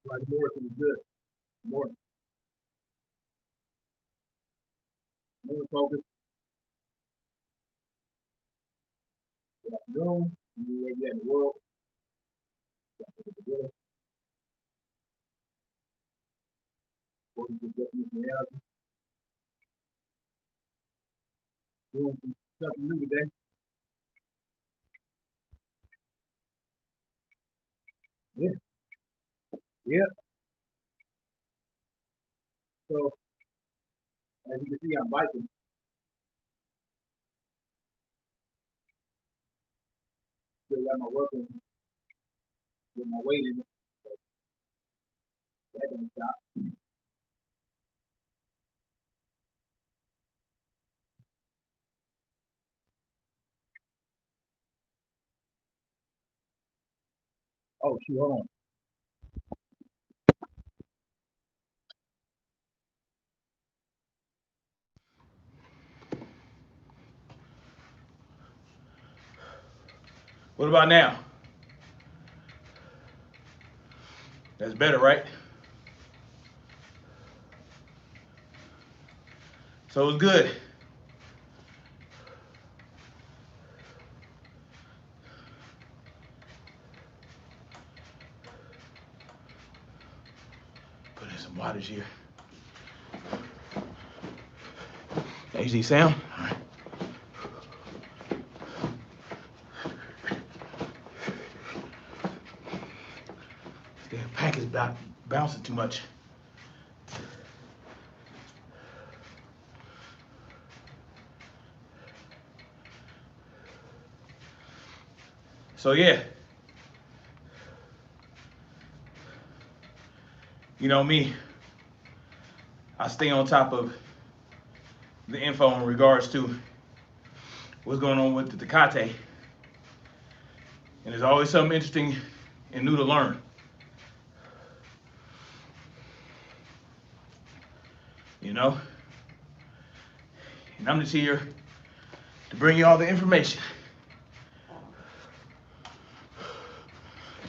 Like more is good. More, more focus. Afternoon, you may be in the world. Working with different reality. Doing some stuff new today. Yeah, yeah. So as you can see, I'm biking. Still got my work in, with my weight in it. That don't stop. Oh shoot, hold on. What about now? That's better, right? So it's good. Put in some wattage here. HD sound. All right. This damn pack is bouncing too much. So yeah, you know me, I stay on top of the info in regards to what's going on with the tecate. And there's always something interesting and new to learn. You know? And I'm just here to bring you all the information.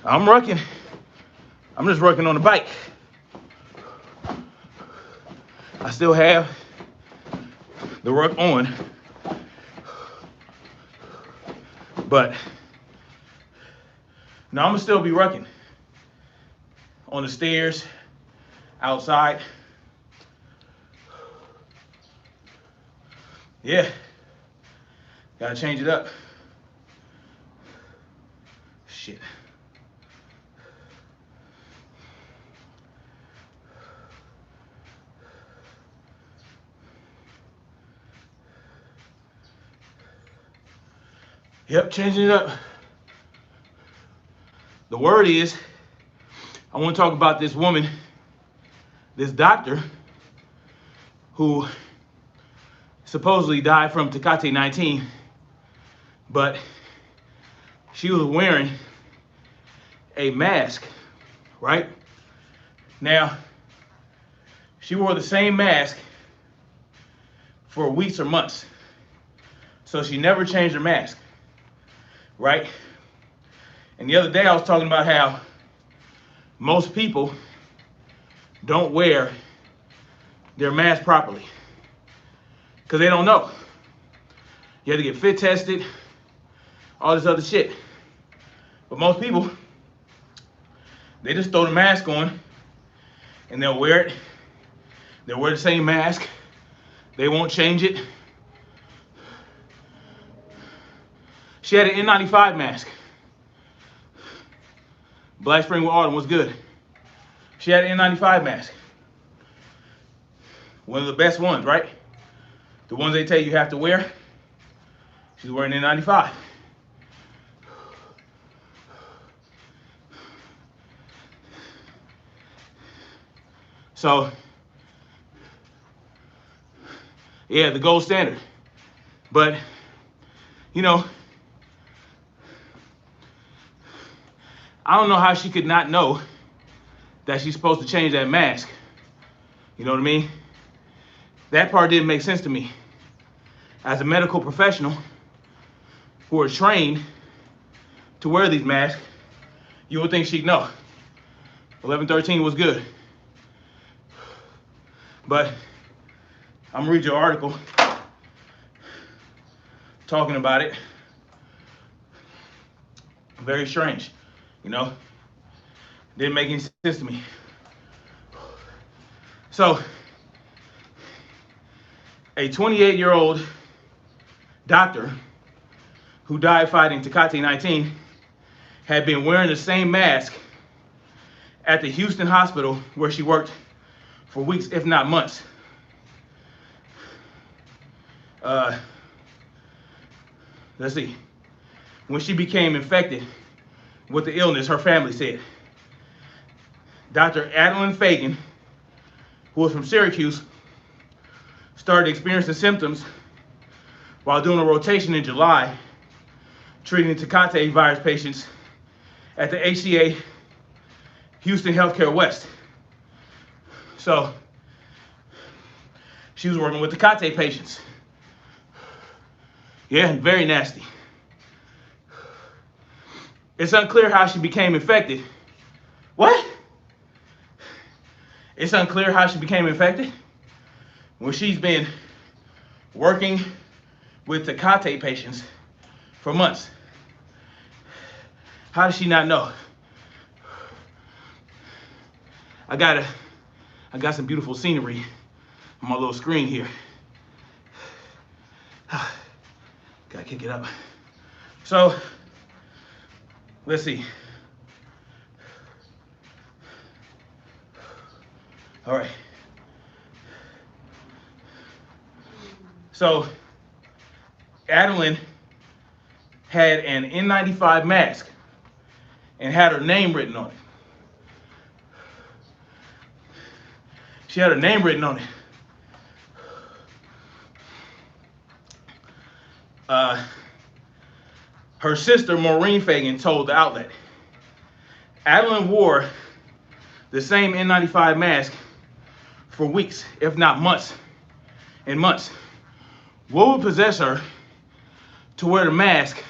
I'm just working on the bike. I still have the work on, but now I'm gonna still be working on the stairs, outside. Yeah, gotta change it up. Shit. Yep, changing it up. The word is, I want to talk about this woman, this doctor, who supposedly died from tecate19, but she was wearing a mask, right? Now, she wore the same mask for weeks or months. So she never changed her mask, right? And the other day I was talking about how most people don't wear their mask properly because they don't know. You have to get fit tested, all this other shit. But most people, they just throw the mask on and they'll wear it. They'll wear the same mask. They won't change it. She had an N95 mask. Black Spring with Autumn was good. She had an N95 mask. One of the best ones, right? The ones they tell you have to wear. She's wearing N95. So, yeah, the gold standard. But, you know, I don't know how she could not know that she's supposed to change that mask. You know what I mean? That part didn't make sense to me. As a medical professional who are trained to wear these masks, you would think she'd know. 11-13 was good. But I'm gonna read your article talking about it. Very strange, you know? Didn't make any sense to me. So, a 28-year-old doctor who died fighting tecate19 had been wearing the same mask at the Houston hospital where she worked for weeks, if not months. Let's see. When she became infected with the illness, her family said. Dr. Adeline Fagan, who was from Syracuse, started experiencing symptoms while doing a rotation in July, treating tecate virus patients at the HCA Houston Healthcare West. So she was working with tecate patients. Yeah, very nasty. It's unclear how she became infected. What? It's unclear how she became infected when she's been working with tecate patients for months. How does she not know? I got some beautiful scenery on my little screen here. Gotta kick it up. So, let's see. All right. So, Adeline had an N95 mask and had her name written on it. She had her name written on it. Her sister, Maureen Fagan, told the outlet, Adeline wore the same N95 mask for weeks, if not months and months. What would possess her to wear the mask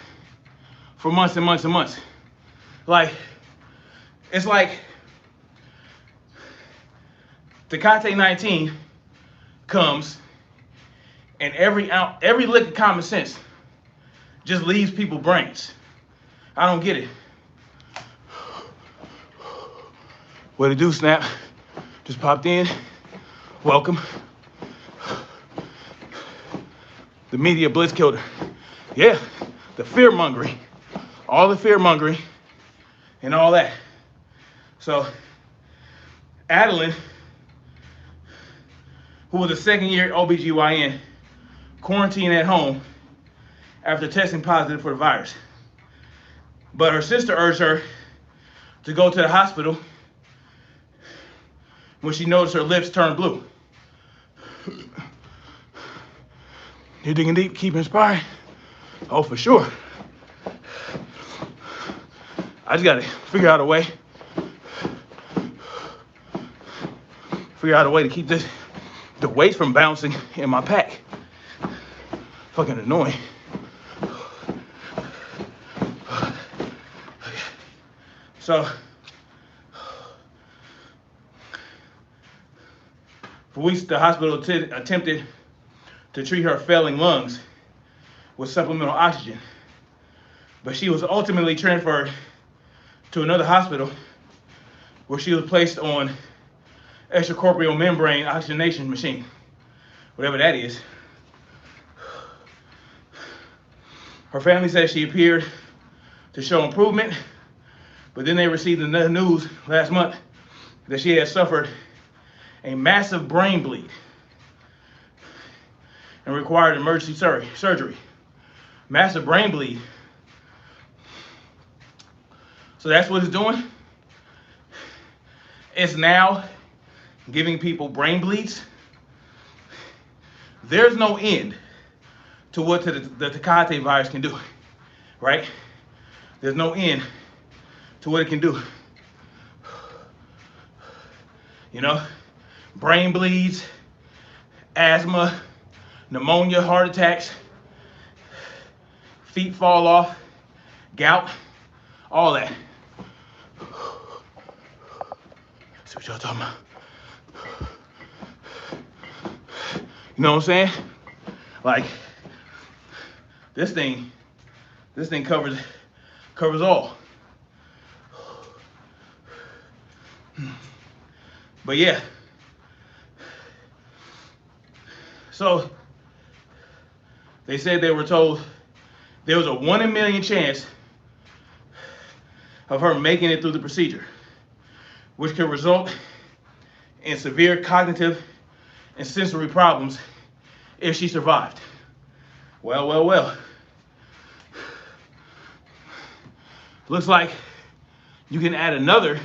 for months and months and months? Like, it's like tecate19 comes and every lick of common sense just leaves people's brains. I don't get it. What it do, Snap? Just popped in. Welcome. The media blitz killed her. Yeah, the fear mongering. All the fear mongering and all that. So, Adeline, who was a second-year OBGYN, quarantined at home after testing positive for the virus. But her sister urged her to go to the hospital when she noticed her lips turned blue. You're digging deep, keep inspiring? Oh, for sure. I just gotta figure out a way to keep the weights from bouncing in my pack. Fucking annoying. So, for weeks, the hospital attempted to treat her failing lungs with supplemental oxygen, but she was ultimately transferred to another hospital where she was placed on extracorporeal membrane oxygenation machine, whatever that is. Her family says she appeared to show improvement, but then they received the news last month that she had suffered a massive brain bleed and required emergency surgery. Massive brain bleed. So that's what it's doing. It's now giving people brain bleeds. There's no end to what the tecate virus can do, right? There's no end to what it can do. You know, brain bleeds, asthma, pneumonia, heart attacks, feet fall off, gout, all that. See what y'all talking about. You know what I'm saying? Like, this thing covers all. But yeah. So they said they were told there was a 1 in a million chance of her making it through the procedure, which could result in severe cognitive and sensory problems if she survived. Well. Looks like you can add another.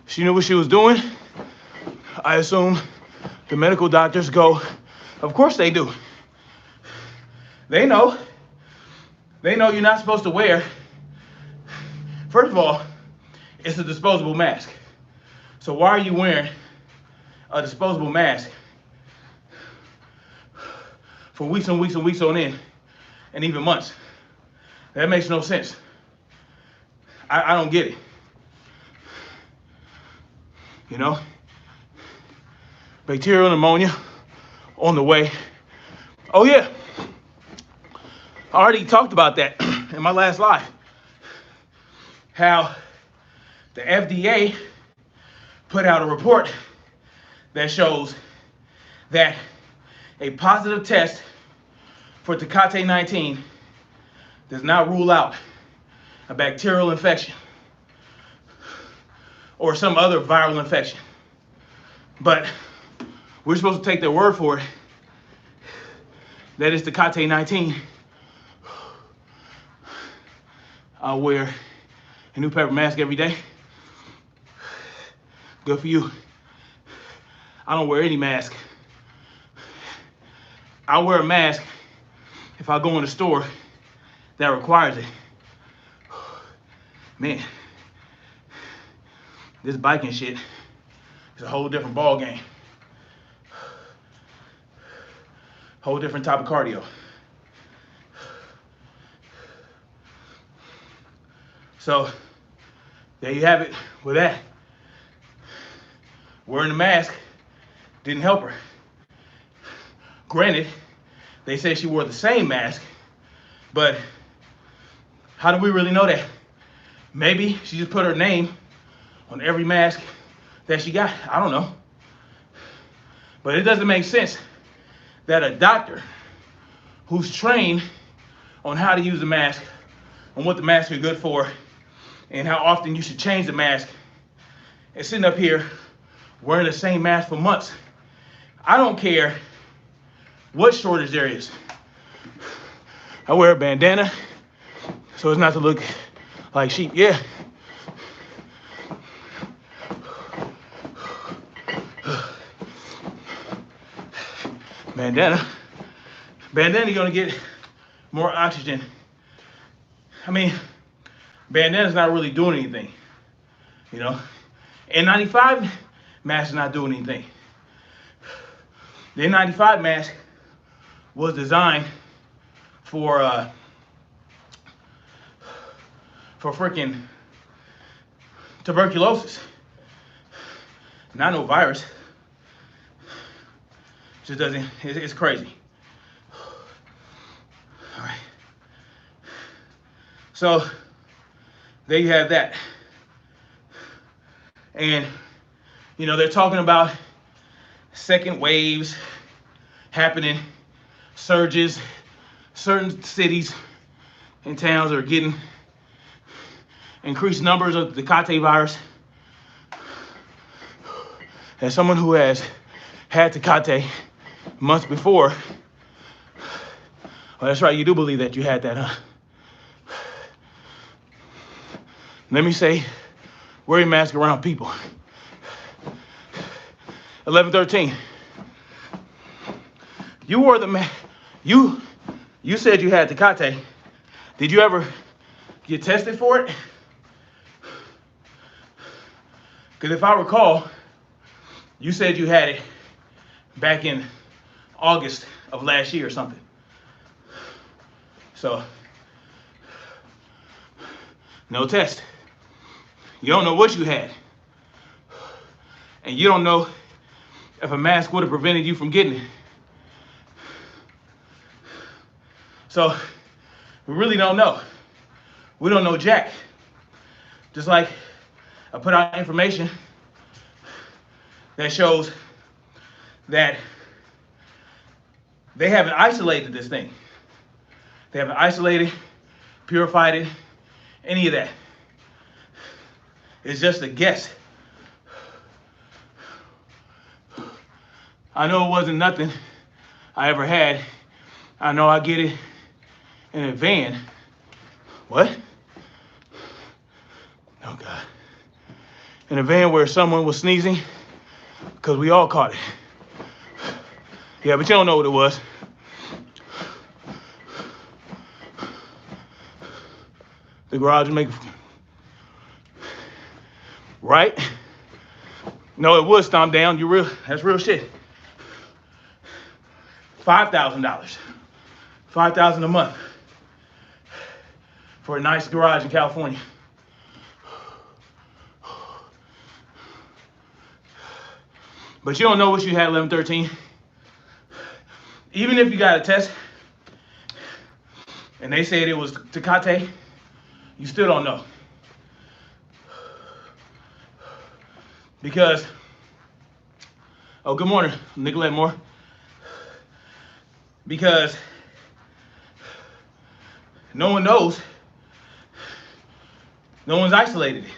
She knew what she was doing. I assume the medical doctors go, of course they do. They know you're not supposed to wear. First of all, it's a disposable mask. So why are you wearing a disposable mask for weeks and weeks and weeks on end, and even months? That makes no sense. I don't get it. You know? Bacterial pneumonia on the way. Oh yeah, I already talked about that in my last live. How the FDA put out a report that shows that a positive test for tecate19 does not rule out a bacterial infection or some other viral infection. But we're supposed to take their word for it that it's tecate19. I'll wear a new paper mask every day. Good for you. I don't wear any mask. I wear a mask if I go in a store that requires it. Man, this biking shit is a whole different ball game. Whole different type of cardio. So there you have it with that. Wearing the mask didn't help her. Granted, they say she wore the same mask, but how do we really know that? Maybe she just put her name on every mask that she got. I don't know. But it doesn't make sense that a doctor who's trained on how to use the mask, on what the mask is good for, and how often you should change the mask, is sitting up here wearing the same mask for months. I don't care what shortage there is. I wear a bandana so as not to look like sheep. Yeah. Bandana, you're gonna get more oxygen. I mean, bandana's not really doing anything, you know? N95 mask is not doing anything. The N95 mask was designed for freaking tuberculosis, not no virus. Just doesn't, it's crazy. All right. So there you have that. And, you know, they're talking about second waves happening, surges. Certain cities and towns are getting increased numbers of the tecate virus. As someone who has had tecate months before, oh, that's right, you do believe that you had that, huh? Let me say, wear your mask around people. 1113. You wore the mask. You said you had tecate. Did you ever get tested for it? Because if I recall, you said you had it back in August of last year or something. So, no test. You don't know what you had. And you don't know if a mask would have prevented you from getting it. So we really don't know. We don't know jack. Just like I put out information that shows that they haven't isolated this thing. They haven't isolated, purified it, any of that. It's just a guess. I know it wasn't nothing I ever had. I know I get it in a van. What? Oh God. In a van where someone was sneezing, because we all caught it. Yeah, but you don't know what it was. The garage would make, right? No, it would stomp down. That's real shit. $5,000. $5,000 a month for a nice garage in California. But you don't know what you had 11-13. Even if you got a test and they said it was tecate, you still don't know. Because, oh, good morning, Nicolette Moore. Because no one knows. No one's isolated it.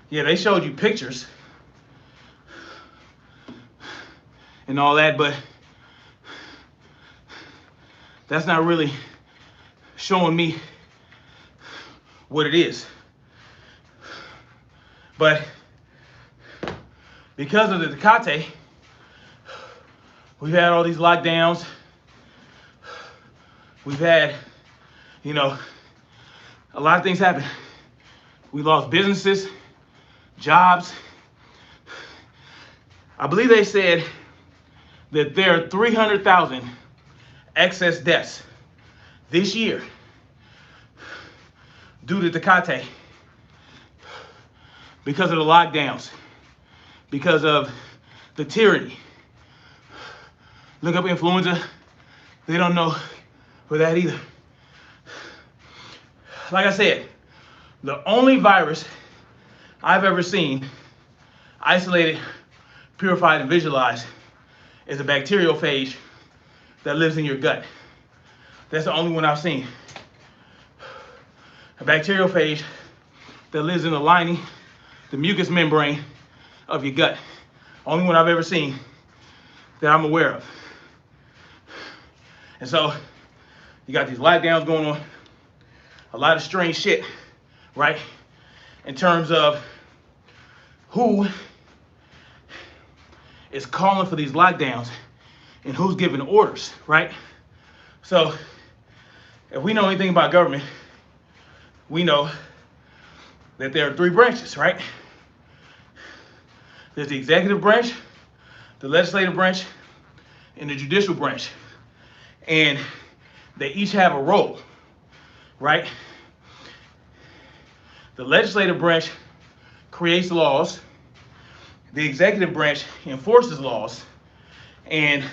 Yeah, they showed you pictures and all that, but that's not really showing me what it is. But because of the tecate, we've had all these lockdowns. We've had, a lot of things happen. We lost businesses, jobs. I believe they said that there are 300,000 excess deaths this year due to tecate because of the lockdowns, because of the tyranny. Look up influenza. They don't know for that either. Like I said, the only virus I've ever seen isolated, purified, and visualized is a bacteriophage that lives in your gut. That's the only one I've seen. A bacteriophage that lives in the lining, the mucous membrane of your gut. Only one I've ever seen that I'm aware of. And so, you got these lockdowns going on, a lot of strange shit, right? In terms of who is calling for these lockdowns and who's giving orders, right? So, if we know anything about government, we know that there are three branches, right? There's the executive branch, the legislative branch, and the judicial branch. And they each have a role, right? The legislative branch creates laws, the executive branch enforces laws, and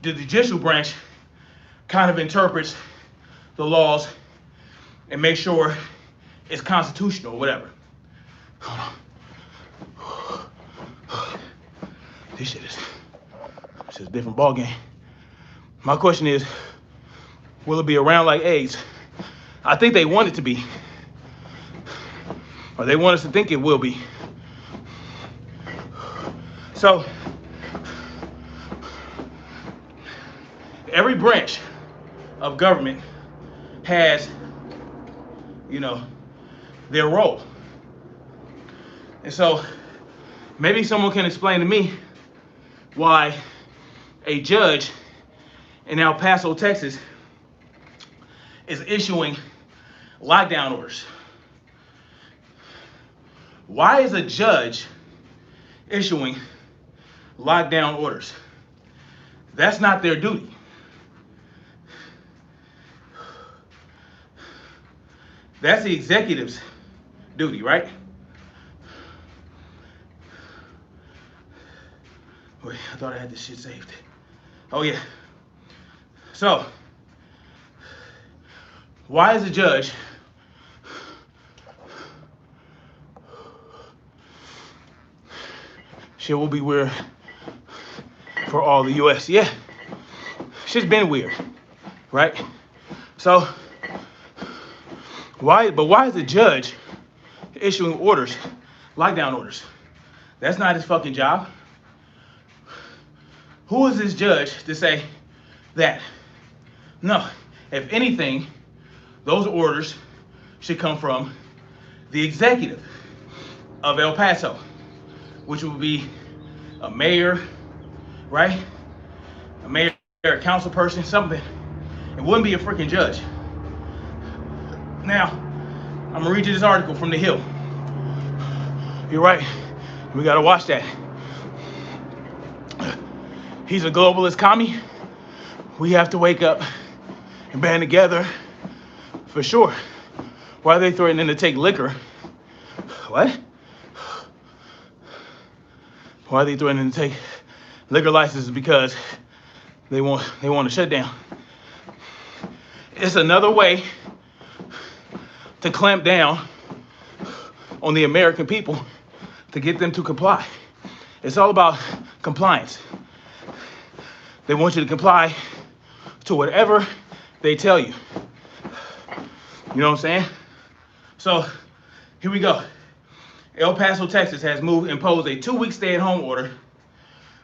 the judicial branch kind of interprets the laws and makes sure it's constitutional or whatever. Hold on. This shit is a different ball game. My question is, will it be around like AIDS? I think they want it to be. Or they want us to think it will be. So, every branch of government has, their role. And so, maybe someone can explain to me why a judge in El Paso, Texas, is issuing lockdown orders. Why is a judge issuing lockdown orders? That's not their duty. That's the executive's duty, right? Wait, I thought I had this shit saved. Oh yeah. So, why is the judge shit will be weird for all the US? Yeah. Shit's been weird, right? So, why is the judge issuing orders, lockdown orders? That's not his fucking job. Who is this judge to say that? No, if anything, those orders should come from the executive of El Paso, which would be a mayor, right? A mayor, a council person, something. It wouldn't be a freaking judge. Now, I'm gonna read you this article from The Hill. You're right, we gotta watch that. He's a globalist commie. We have to wake up and band together for sure. Why are they threatening to take liquor? What? Why are they threatening to take liquor licenses? Because they want to shut down. It's another way to clamp down on the American people to get them to comply. It's all about compliance. They want you to comply to whatever they tell you. You know what I'm saying? So here we go. El Paso, Texas has imposed a 2-week stay-at-home order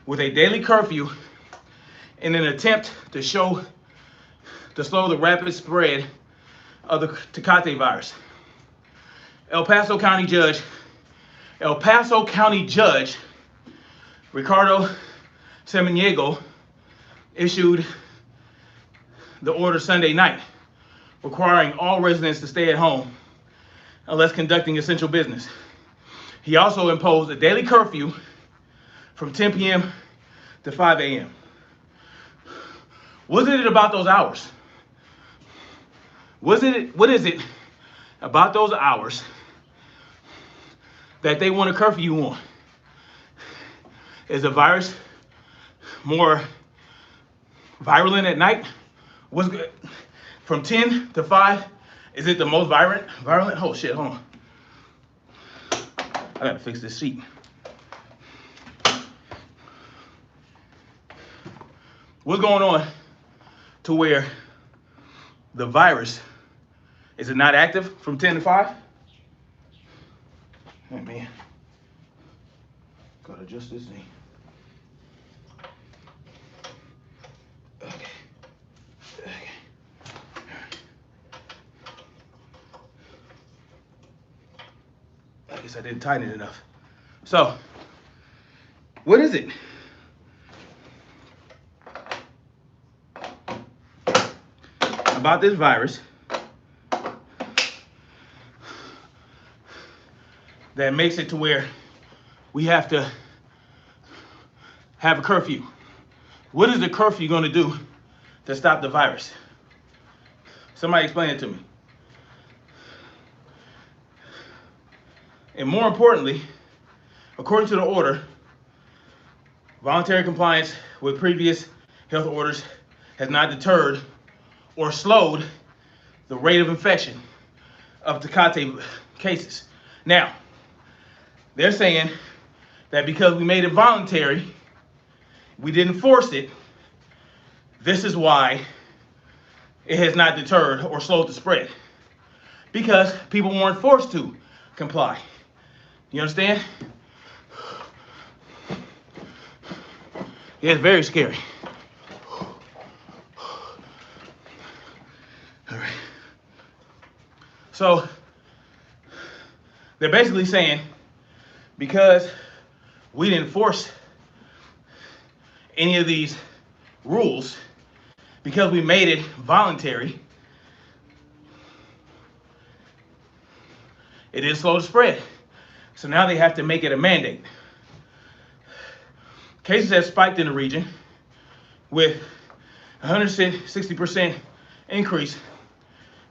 with a daily curfew in an attempt to slow the rapid spread of the tecate virus. El Paso County Judge Ricardo Samaniego issued the order Sunday night, requiring all residents to stay at home unless conducting essential business. He also imposed a daily curfew from 10 p.m. to 5 a.m. What is it about those hours? What is it about those hours that they want to curfew you on? Is the virus more virulent at night? What's good? From 10 to 5, is it the most virulent? Oh shit, hold on. I gotta fix this seat. What's going on to where the virus, is it not active from 10 to 5? Hey man, gotta adjust this thing. Okay. I guess I didn't tighten it enough. So, what is it? About this virus that makes it to where we have to have a curfew? What is the curfew going to do to stop the virus? Somebody explain it to me. And more importantly, according to the order, voluntary compliance with previous health orders has not deterred or slowed the rate of infection of tecate cases. Now, they're saying that because we made it voluntary, we didn't force it, this is why it has not deterred or slowed the spread. Because people weren't forced to comply. You understand? Yeah, it's very scary. All right. So, they're basically saying, because we didn't force any of these rules, because we made it voluntary, it didn't slow the spread. So now they have to make it a mandate. Cases have spiked in the region with 160% increase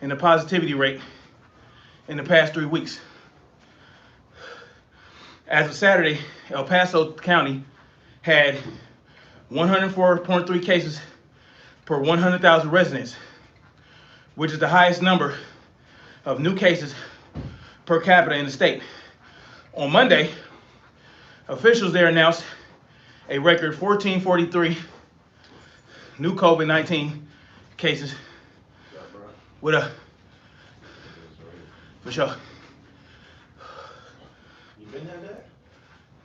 in the positivity rate in the past 3 weeks. As of Saturday, El Paso County had 104.3 cases per 100,000 residents, which is the highest number of new cases per capita in the state. On Monday, officials there announced a record 1,443 new COVID-19 cases. What up? For sure. You been had that?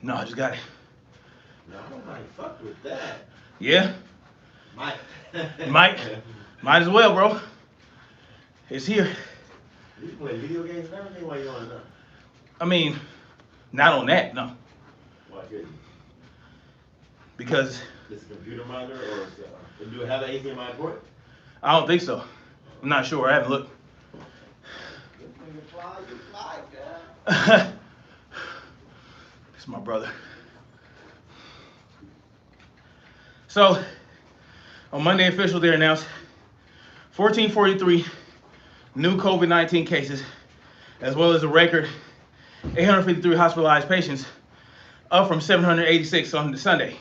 No, I just got it. No, I might fuck with that. Yeah? Might. Might as well, bro. It's here. You play video games and everything while you're on it. I mean, not on that, no. Why couldn't you? Because It's a computer monitor or do it have an HDMI port? I don't think so. I'm not sure. I haven't looked. You fly, girl. It's my brother. So, on Monday, officials there announced 1,443 new COVID-19 cases, as well as a record 853 hospitalized patients, up from 786 on Sunday.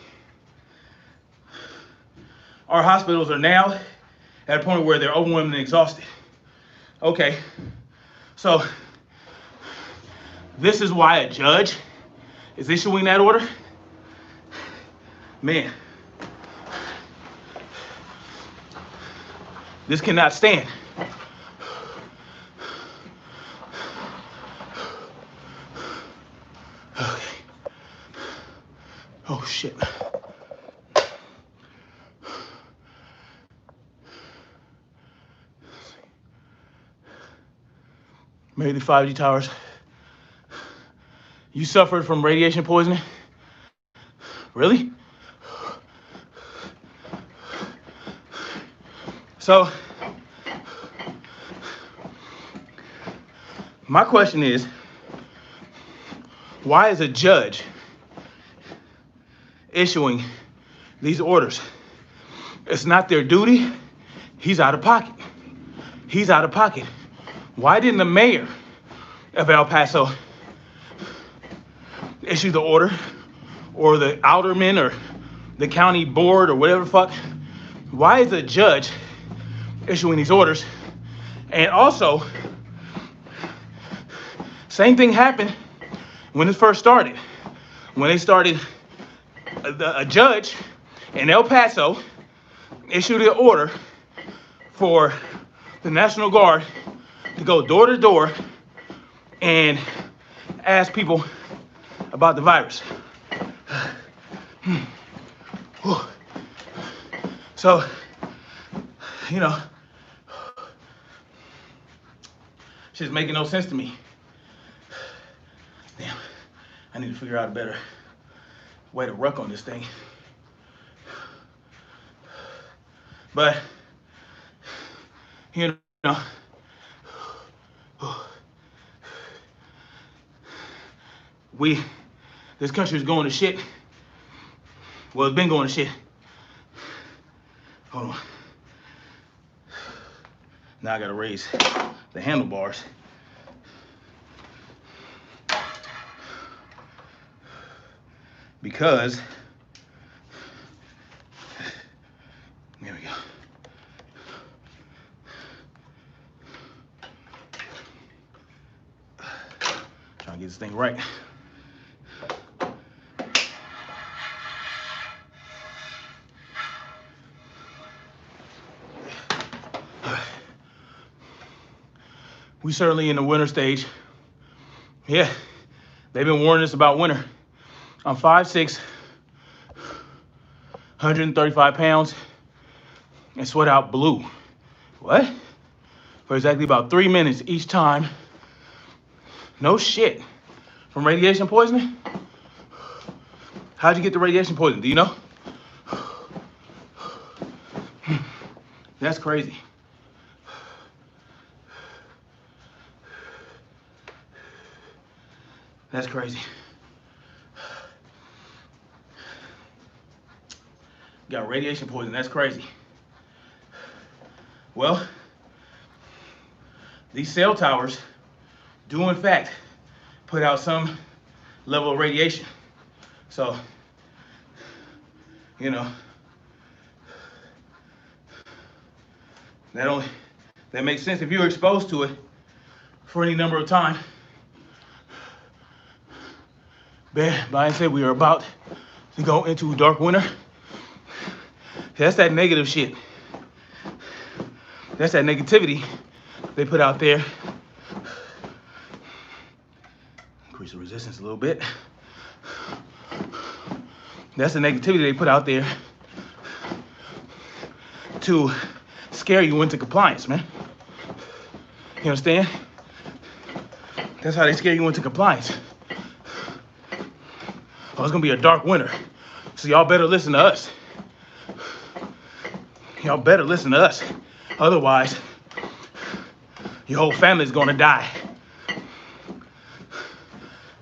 Our hospitals are now at a point where they're overwhelmed and exhausted. Okay, so this is why a judge is issuing that order? Man, this cannot stand. Okay. Oh shit. Maybe the 5G towers. You suffered from radiation poisoning? Really? So, my question is, why is a judge issuing these orders? It's not their duty. He's out of pocket. He's out of pocket. Why didn't the mayor of El Paso issue the order, or the alderman, or the county board, or whatever the fuck? Why is a judge issuing these orders? And also, same thing happened when it first started. When they started, a judge in El Paso issued an order for the National Guard to go door to door and ask people about the virus. So, you know, shit's making no sense to me. Damn, I need to figure out a better way to ruck on this thing. But, you know, this country is going to shit. Well, it's been going to shit. Hold on. Now I gotta raise the handlebars. Because, there we go. Trying to get this thing right. We certainly in the winter stage. Yeah, they've been warning us about winter. I'm 5'6", 135 pounds, and sweat out blue. What? For exactly about 3 minutes each time. No shit. From radiation poisoning? How'd you get the radiation poisoning? Do you know? That's crazy. That's crazy. Got radiation poisoning. That's crazy. Well, these cell towers do in fact put out some level of radiation. So You know, that makes sense if you're exposed to it for any number of time. Brian said we are about to go into dark winter. That's that negative shit. That's that negativity they put out there. Increase the resistance a little bit. That's the negativity they put out there to scare you into compliance, man. You understand? That's how they scare you into compliance. Oh, it's gonna be a dark winter, so y'all better listen to us. Y'all better listen to us. Otherwise, your whole family's gonna die.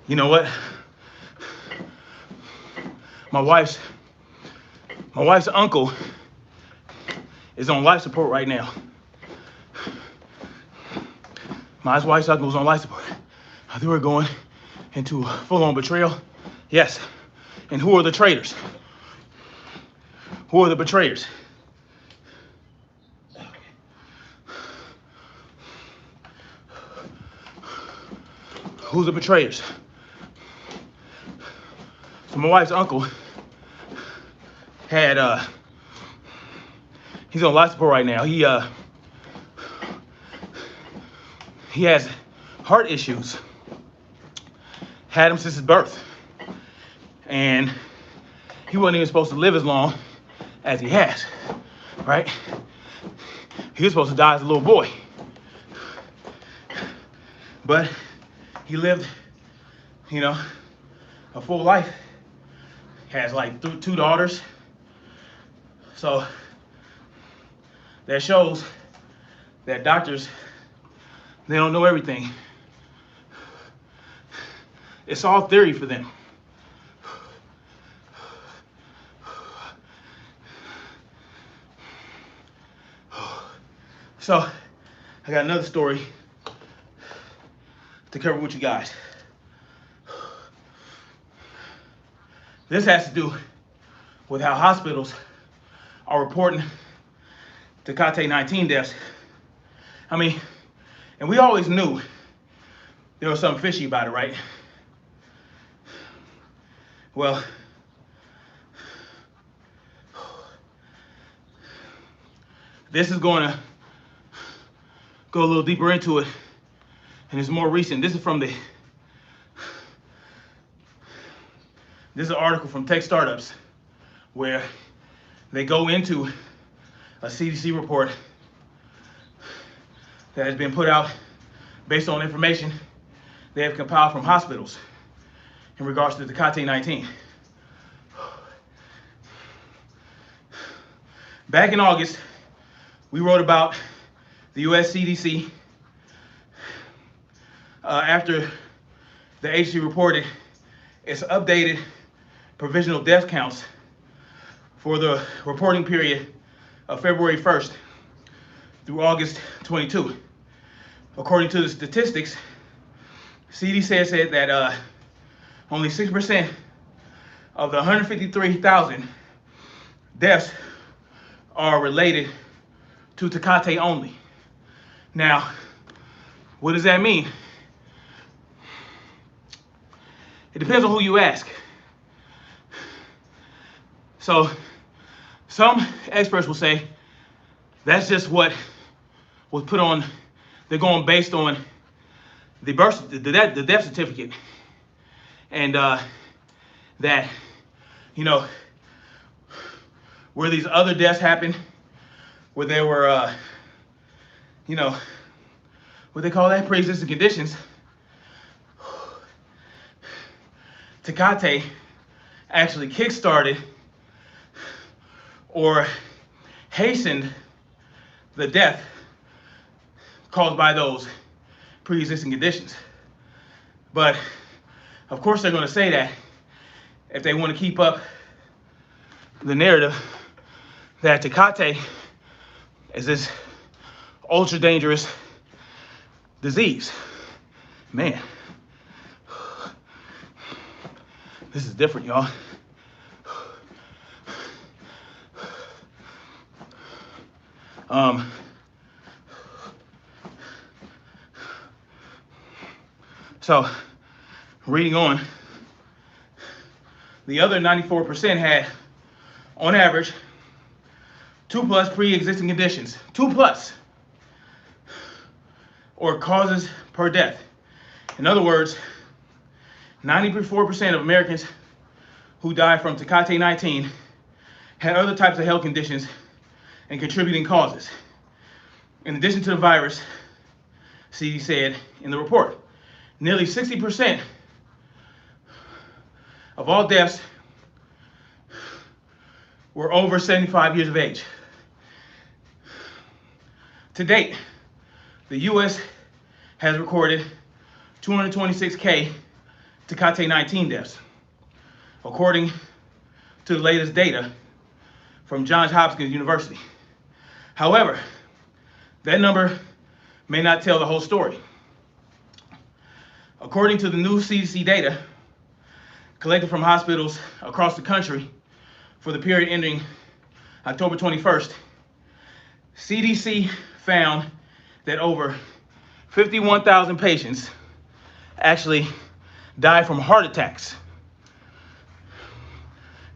You know what? My wife's uncle is on life support right now. My wife's uncle was on life support. I think we're going into full-on betrayal. Yes. And who are the traitors? Who are the betrayers? Who's the betrayers? So my wife's uncle had he's on life support right now. He has heart issues. Had him since his birth. And he wasn't even supposed to live as long as he has, right? He was supposed to die as a little boy. But he lived, you know, a full life. Has like two daughters. So that shows that doctors, they don't know everything. It's all theory for them. So I got another story to cover with you guys. This has to do with how hospitals are reporting tecate19 deaths. I mean, and we always knew there was something fishy about it, right? Well, this is going to go a little deeper into it, and it's more recent. This is an article from Tech Startups, where they go into a CDC report that has been put out based on information they have compiled from hospitals in regards to the tecate19. Back in August, we wrote about the US CDC after the agency reported its updated provisional death counts for the reporting period of February 1st through August 22. According to the statistics, CDC said that only 6% of the 153,000 deaths are related to tecate only. Now, what does that mean? It depends on who you ask. So, some experts will say that's just what was put on. They're going based on the death certificate, and that, you know, where these other deaths happened, where there were, you know, what they call that, pre-existing conditions. Tecate actually kickstarted or hastened the death caused by those pre-existing conditions. But of course they're going to say that if they want to keep up the narrative that tecate is this ultra dangerous disease. Man, this is different, y'all. So, reading on, the other 94% had, on average, 2+ pre-existing conditions, 2+, or causes per death. In other words, 94% of Americans who died from tecate19 had other types of health conditions and contributing causes. In addition to the virus, CDC said in the report, nearly 60% of all deaths were over 75 years of age. To date, the U.S. has recorded 226K tecate19 deaths, according to the latest data from Johns Hopkins University. However, that number may not tell the whole story. According to the new CDC data collected from hospitals across the country for the period ending October 21st, CDC found that over 51,000 patients actually died from heart attacks.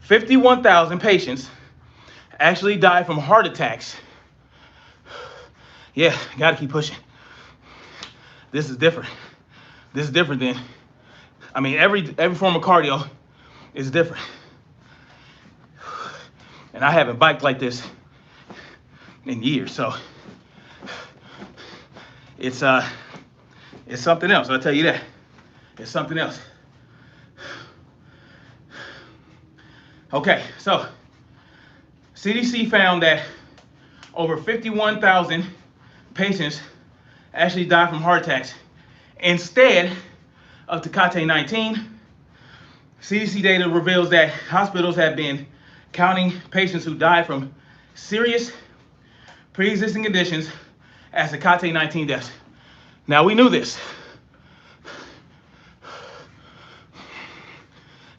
51,000 patients actually died from heart attacks. Yeah, gotta keep pushing. This is different. This is different than, I mean, every form of cardio is different. And I haven't biked like this in years, so it's something else, I'll tell you that. It's something else. Okay, so CDC found that over 51,000 patients actually died from heart attacks instead of tecate19. CDC data reveals that hospitals have been counting patients who died from serious pre-existing conditions as tecate19 deaths. Now, we knew this.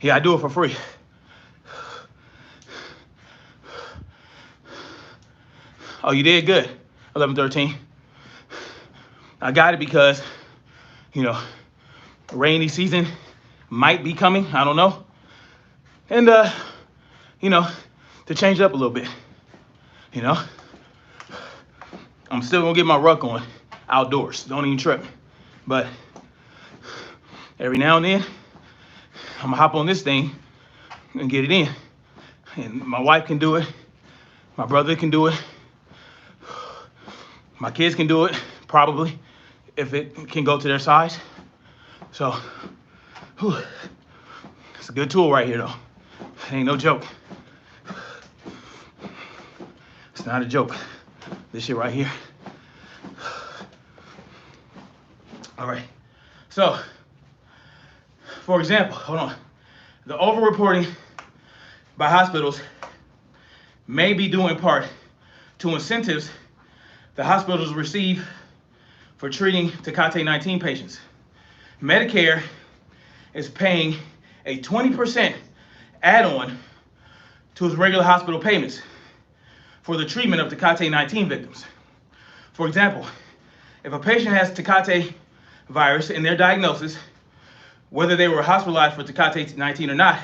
Yeah, I do it for free. Oh, you did? Good. 11:13. I got it because, rainy season might be coming. I don't know. And, to change it up a little bit, I'm still going to get my ruck on outdoors. Don't even trip. But every now and then, I'm going to hop on this thing and get it in. And my wife can do it. My brother can do it. My kids can do it, probably, if it can go to their size. So, it's a good tool right here, though. It ain't no joke. It's not a joke. This shit right here. All right. So, for example, hold on. The overreporting by hospitals may be due in part to incentives the hospitals receive for treating tecate19 patients. Medicare is paying a 20% add-on to its regular hospital payments for the treatment of tecate19 victims. For example, if a patient has tecate virus in their diagnosis, whether they were hospitalized for tecate19 or not,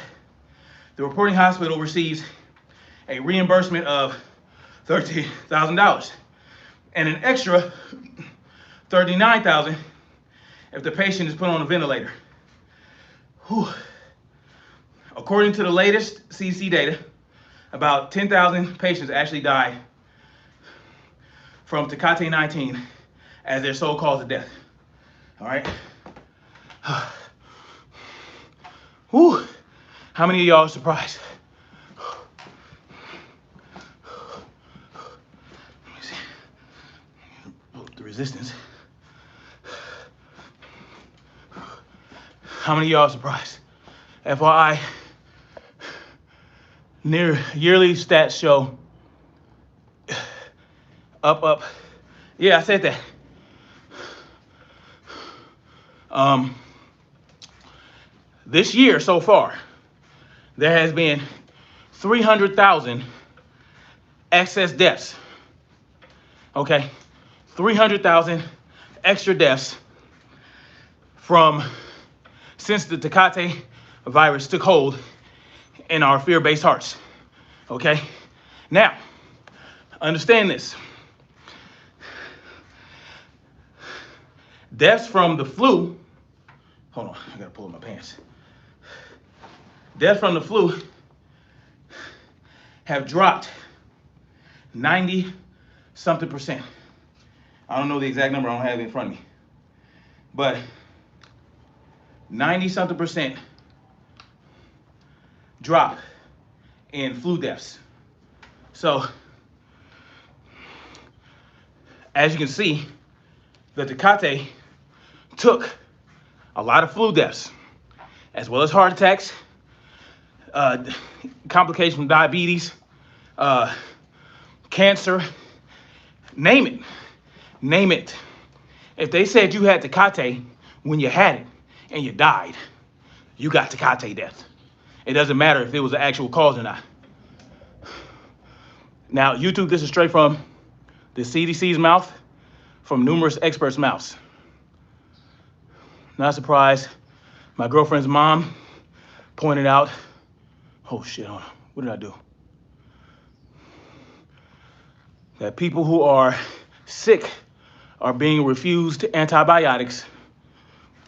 the reporting hospital receives a reimbursement of $13,000 and an extra $39,000 if the patient is put on a ventilator. Whew. According to the latest CDC data, about 10,000 patients actually died from tecate19 as their sole cause of death. All right. Whew. How many of y'all are surprised? Let me see. The resistance. How many of y'all are surprised? FYI, near yearly stats show up. Yeah, I said that. This year so far, there has been 300,000 excess deaths. Okay, 300,000 extra deaths from since the tecate virus took hold in our fear-based hearts. Okay, now understand this. Deaths from the flu, hold on, I gotta pull up my pants. Deaths from the flu have dropped 90 something percent. I don't know the exact number, I don't have it in front of me. But 90 something percent drop in flu deaths. So, as you can see, the tecate took a lot of flu deaths, as well as heart attacks, complications from diabetes, cancer, name it. Name it. If they said you had tecate when you had it and you died, you got tecate death. It doesn't matter if it was the actual cause or not. Now, YouTube, this is straight from the CDC's mouth, from numerous experts' mouths. Not surprised. My girlfriend's mom pointed out, oh shit, hold on. What did I do? That people who are sick are being refused antibiotics,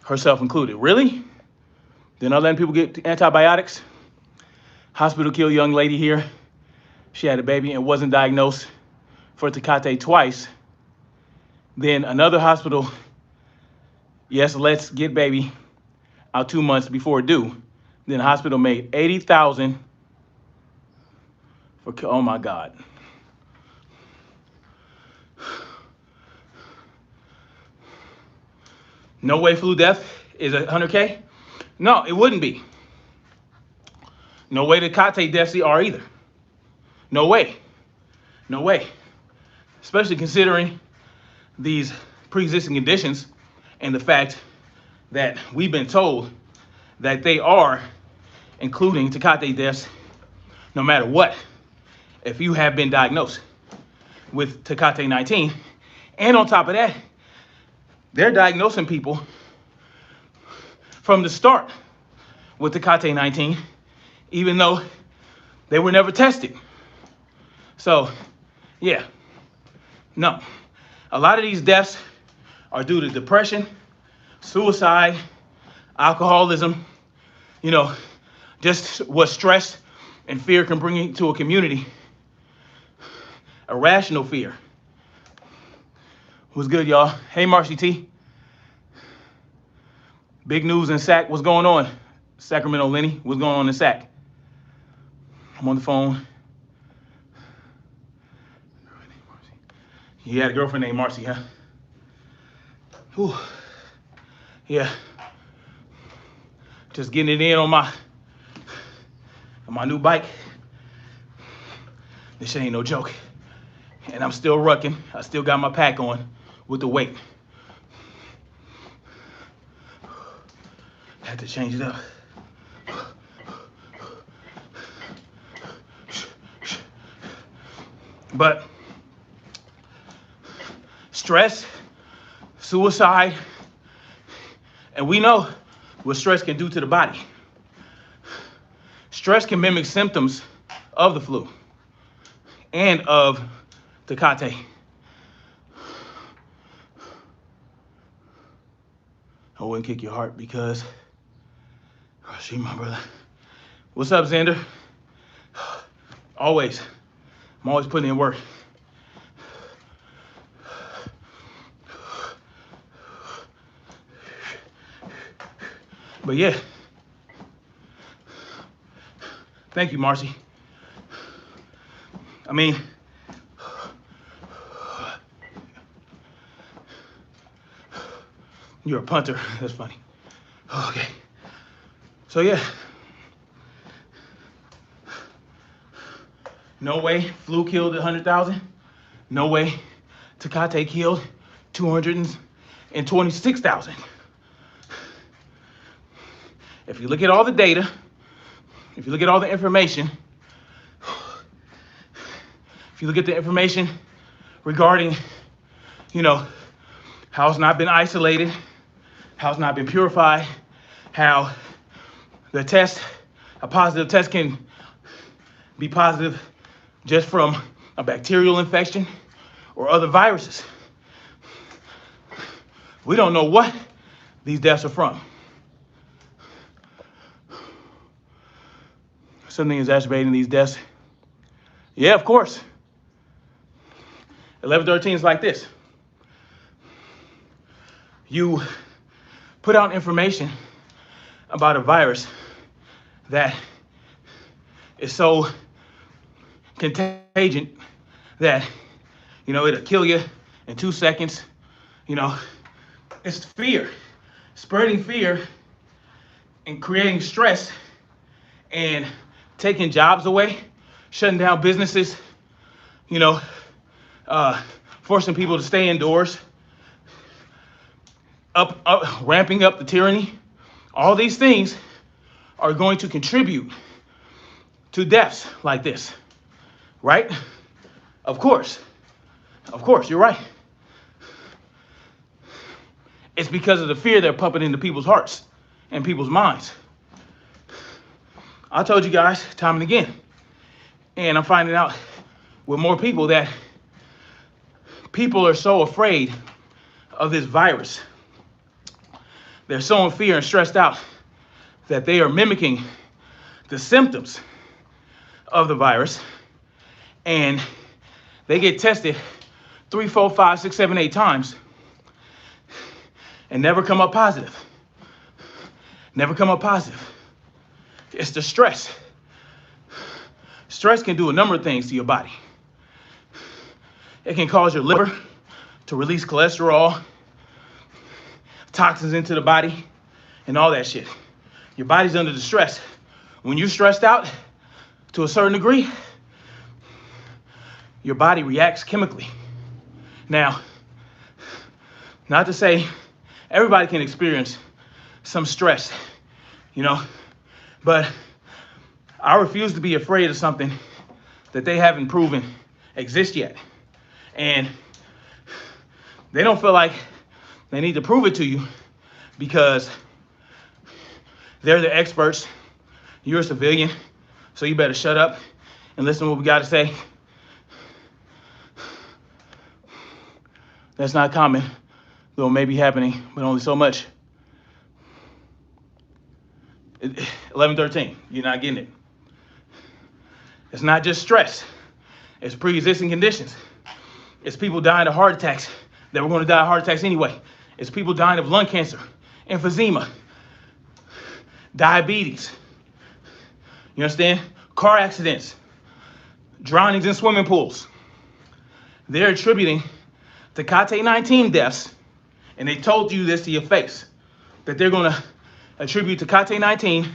herself included. Really? They're not letting people get antibiotics? Hospital killed a young lady here. She had a baby and wasn't diagnosed for tecate twice. Then another hospital, yes, let's get baby out 2 months before due. Then the hospital made 80,000 for, oh my God. No way flu death is 100K? No, it wouldn't be. No way the tecate deaths are either. No way. No way. Especially considering these pre-existing conditions and the fact that we've been told that they are including tecate deaths no matter what if you have been diagnosed with tecate19. And on top of that, they're diagnosing people from the start with tecate19, even though they were never tested. So, yeah, no. A lot of these deaths are due to depression, suicide, alcoholism, just what stress and fear can bring into a community. Irrational fear. What's good, y'all? Hey, Marcy T. Big news in SAC. What's going on? Sacramento, Lenny. What's going on in SAC? I'm on the phone. You had a girlfriend named Marcy, huh? Whew. Yeah. Just getting it in on my new bike. This shit ain't no joke. And I'm still rucking. I still got my pack on with the weight. Had to change it up. But stress, suicide, and we know what stress can do to the body. Stress can mimic symptoms of the flu and of tecate. I wouldn't kick your heart because, oh, she my brother. What's up, Xander? Always. I'm always putting in work. But yeah. Thank you, Marcy. I mean, you're a punter. That's funny. Okay. So yeah. No way flu killed 100,000. No way tecate killed 226,000. If you look at all the data, if you look at all the information, if you look at the information regarding you know, how it's not been isolated, how it's not been purified, how a positive test can be positive just from a bacterial infection or other viruses. We don't know what these deaths are from. Something exacerbating these deaths. Yeah, of course. 1113 is like this. You put out information about a virus that is so contagious that, it'll kill you in 2 seconds. It's fear, spreading fear and creating stress and taking jobs away, shutting down businesses, forcing people to stay indoors, ramping up the tyranny. All these things are going to contribute to deaths like this, right? Of course, you're right. It's because of the fear they're pumping into people's hearts and people's minds. I told you guys time and again, and I'm finding out with more people that people are so afraid of this virus. They're so in fear and stressed out that they are mimicking the symptoms of the virus, and they get tested 3, 4, 5, 6, 7, 8 times and never come up positive. Never come up positive. It's the stress. Stress can do a number of things to your body. It can cause your liver to release cholesterol, toxins into the body, and all that shit. Your body's under the stress. When you're stressed out to a certain degree, your body reacts chemically. Now, not to say everybody can experience some stress, but I refuse to be afraid of something that they haven't proven exists yet. And they don't feel like they need to prove it to you because they're the experts. You're a civilian, so you better shut up and listen to what we got to say. That's not common, though it may be happening, but only so much. 1113, you're not getting it. It's not just stress. It's pre-existing conditions. It's people dying of heart attacks that were going to die of heart attacks anyway. It's people dying of lung cancer, emphysema, diabetes. You understand? Car accidents, drownings in swimming pools. They're attributing tecate19 deaths, and they told you this to your face, that they're going to attribute tecate19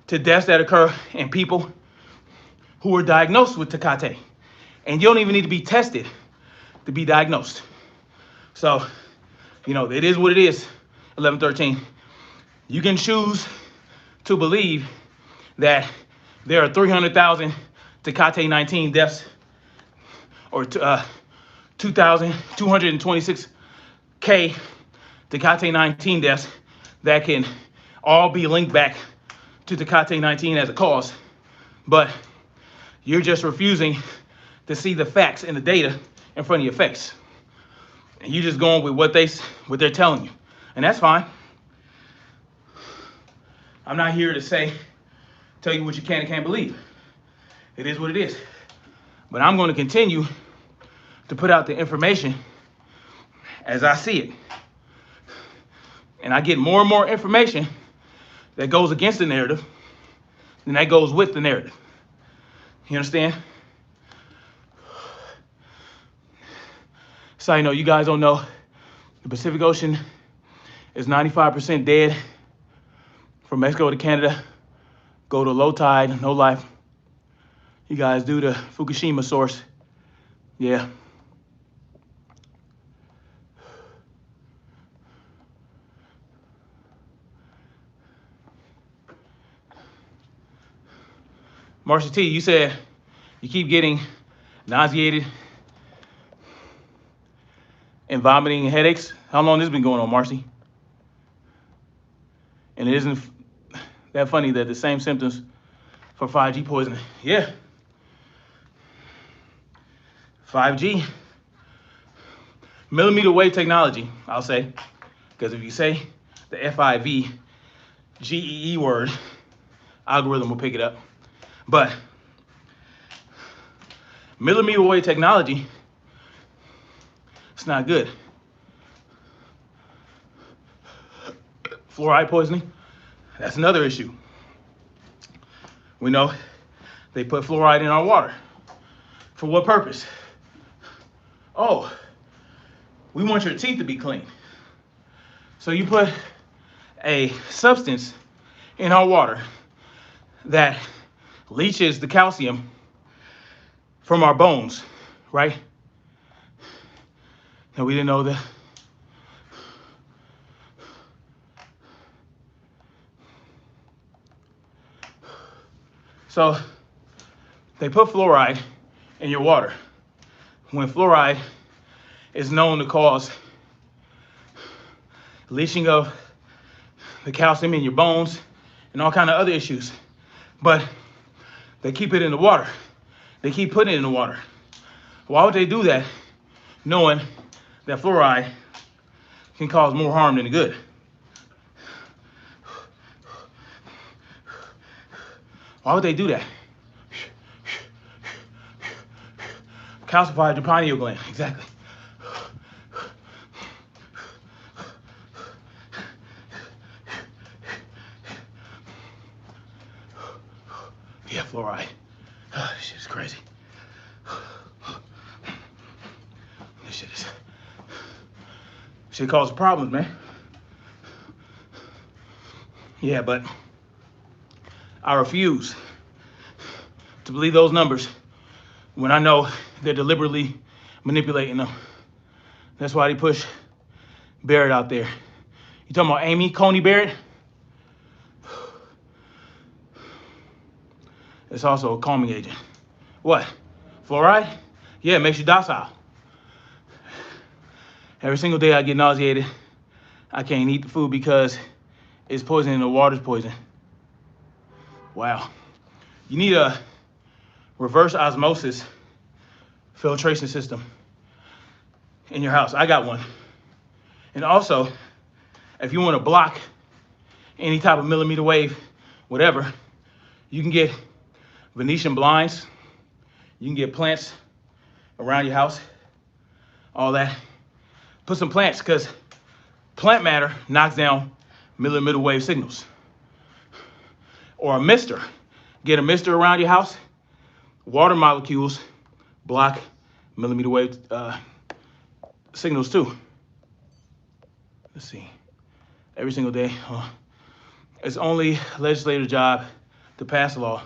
to deaths that occur in people who are diagnosed with tecate. And you don't even need to be tested to be diagnosed. So, it is what it is, 1113. You can choose to believe that there are 300,000 tecate19 deaths or 2,226K tecate19 deaths that can all be linked back to tecate19 as a cause, but you're just refusing to see the facts and the data in front of your face. And you're just going with what they're telling you. And that's fine. I'm not here to tell you what you can and can't believe. It is what it is. But I'm going to continue to put out the information as I see it. And I get more and more information that goes against the narrative than that goes with the narrative. You understand? So you guys don't know, the Pacific Ocean is 95% dead. From Mexico to Canada, go to low tide, no life. You guys do the Fukushima source. Yeah. Marcia T, you said you keep getting nauseated. vomiting and headaches. How long this been going on, Marcy? And it isn't that funny that the same symptoms for 5G poisoning. Yeah. 5G. Millimeter wave technology, I'll say. Because if you say the FIVGEE word, algorithm will pick it up. But millimeter wave technology, it's not good. Fluoride poisoning, that's another issue. We know they put fluoride in our water. For what purpose? Oh, we want your teeth to be clean. So you put a substance in our water that leaches the calcium from our bones, right? Now, we didn't know that. So they put fluoride in your water when fluoride is known to cause leaching of the calcium in your bones and all kind of other issues. But they keep it in the water. They keep putting it in the water. Why would they do that, knowing that fluoride can cause more harm than good? Why would they do that? Calcified your pineal gland, exactly. Yeah, fluoride. This shit is crazy. This shit causes problems, man. Yeah, but I refuse to believe those numbers when I know they're deliberately manipulating them. That's why they push Barrett out there. You talking about Amy Coney Barrett? It's also a calming agent. What? Fluoride? Yeah, it makes you docile. Every single day I get nauseated. I can't eat the food because it's poison and the water's poison. Wow. You need a reverse osmosis filtration system in your house. I got one. And also, if you want to block any type of millimeter wave, whatever, you can get Venetian blinds. You can get plants around your house, all that. Put some plants, because plant matter knocks down millimeter wave signals. Or a mister. Get a mister around your house. Water molecules block millimeter wave signals too. Let's see. Every single day. It's only legislative job to pass a law,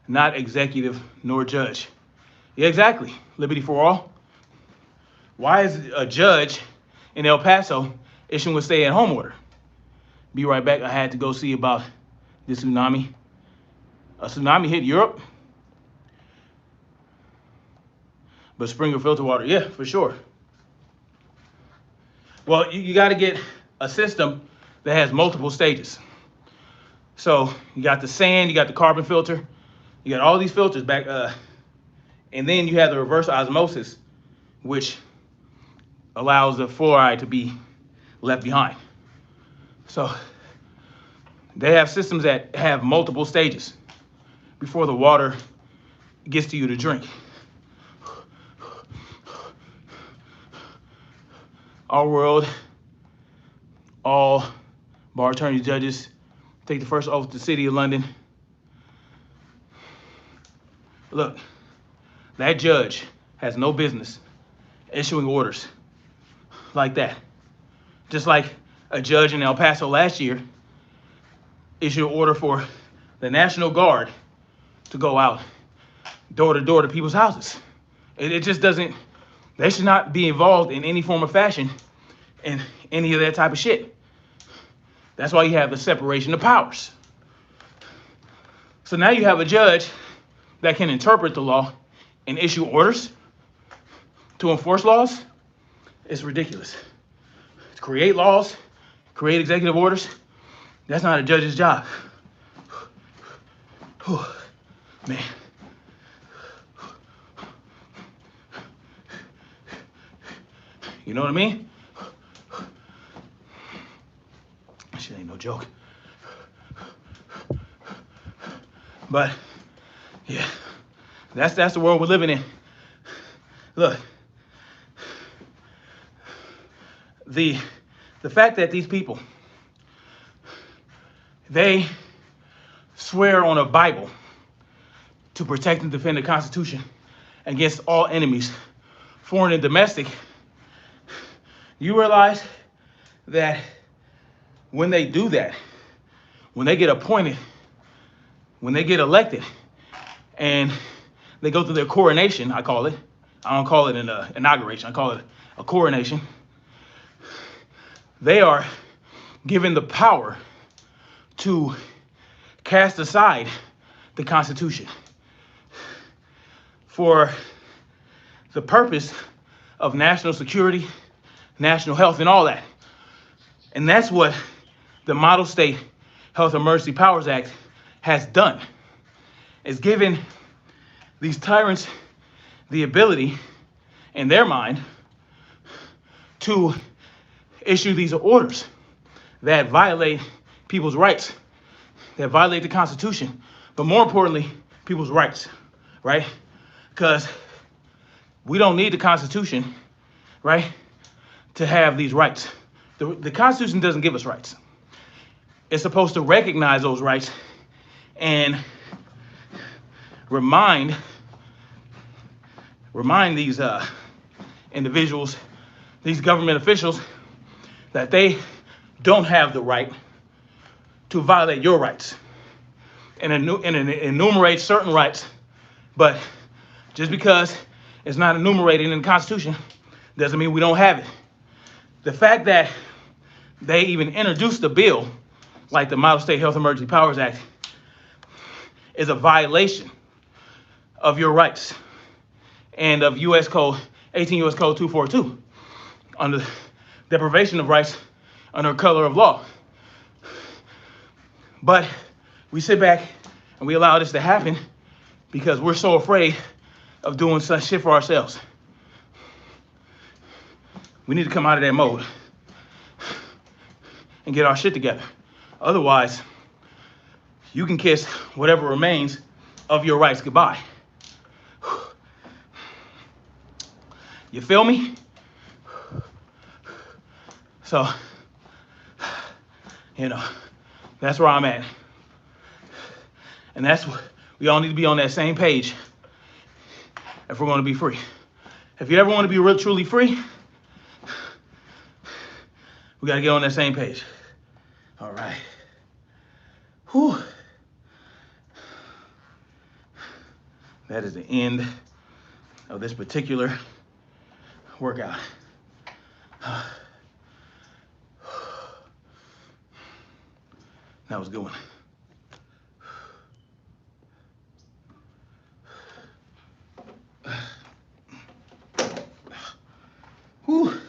not executive nor judge. Yeah, exactly. Liberty for all. Why is a judge in El Paso issuing a stay-at-home order? Be right back. I had to go see about the tsunami. A tsunami hit Europe. But sprinkler filter water, yeah, for sure. Well, you got to get a system that has multiple stages. So you got the sand, you got the carbon filter, you got all these filters back, and then you have the reverse osmosis, which allows the fluoride to be left behind. So they have systems that have multiple stages before the water gets to you to drink. Our world, all bar attorneys, judges, take the first oath to the city of London. Look, that judge has no business issuing orders like that. Just like a judge in El Paso last year issued an order for the National Guard to go out door to door to people's houses. It just doesn't, they should not be involved in any form of fashion in any of that type of shit. That's why you have the separation of powers. So now you have a judge that can interpret the law and issue orders to enforce laws. It's ridiculous. To create laws, create executive orders, that's not a judge's job. Whew, man. You know what I mean? Shit ain't no joke. But yeah, that's the world we're living in. Look, the fact that these people, they swear on a Bible to protect and defend the Constitution against all enemies, foreign and domestic. You realize that when they do that, when they get appointed, when they get elected, and they go through their coronation, I call it. I don't call it an inauguration. I call it a coronation. They are given the power to cast aside the Constitution for the purpose of national security, national health, and all that. And that's what the Model State Health Emergency Powers Act has done. It's given these tyrants the ability, in their mind, to issue these orders that violate people's rights, that violate the Constitution, but more importantly, people's rights, right? Because we don't need the Constitution, right, to have these rights. The Constitution doesn't give us rights. It's supposed to recognize those rights and remind these individuals, these government officials, that they don't have the right to violate your rights, and enumerate certain rights. But just because it's not enumerated in the Constitution doesn't mean we don't have it. The fact that they even introduced a bill like the Model State Health Emergency Powers Act is a violation of your rights and of 18 U.S. Code 242 under deprivation of rights under color of law. But we sit back and we allow this to happen because we're so afraid of doing such shit for ourselves. We need to come out of that mode and get our shit together. Otherwise, you can kiss whatever remains of your rights goodbye. You feel me? So, that's where I'm at. And that's what we all need to be on that same page if we're going to be free. If you ever want to be real, truly free, we got to get on that same page. All right. Whew. That is the end of this particular workout. That was a good one. Whew.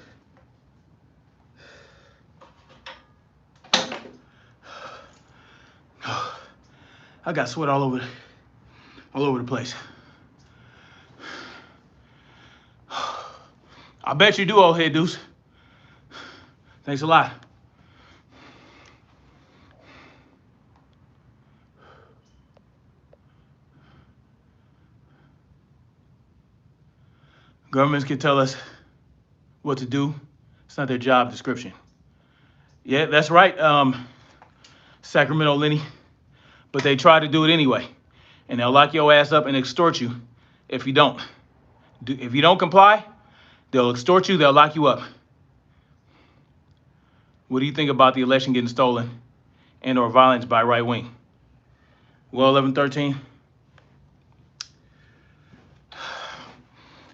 I got sweat all over the place. I bet you do, old head Deuce. Thanks a lot. Governments can tell us what to do. It's not their job description. Yeah, that's right, Sacramento Lenny. But they try to do it anyway. And they'll lock your ass up and extort you if you don't. If you don't comply, they'll extort you, they'll lock you up. What do you think about the election getting stolen and or violence by right wing? Well, 1113.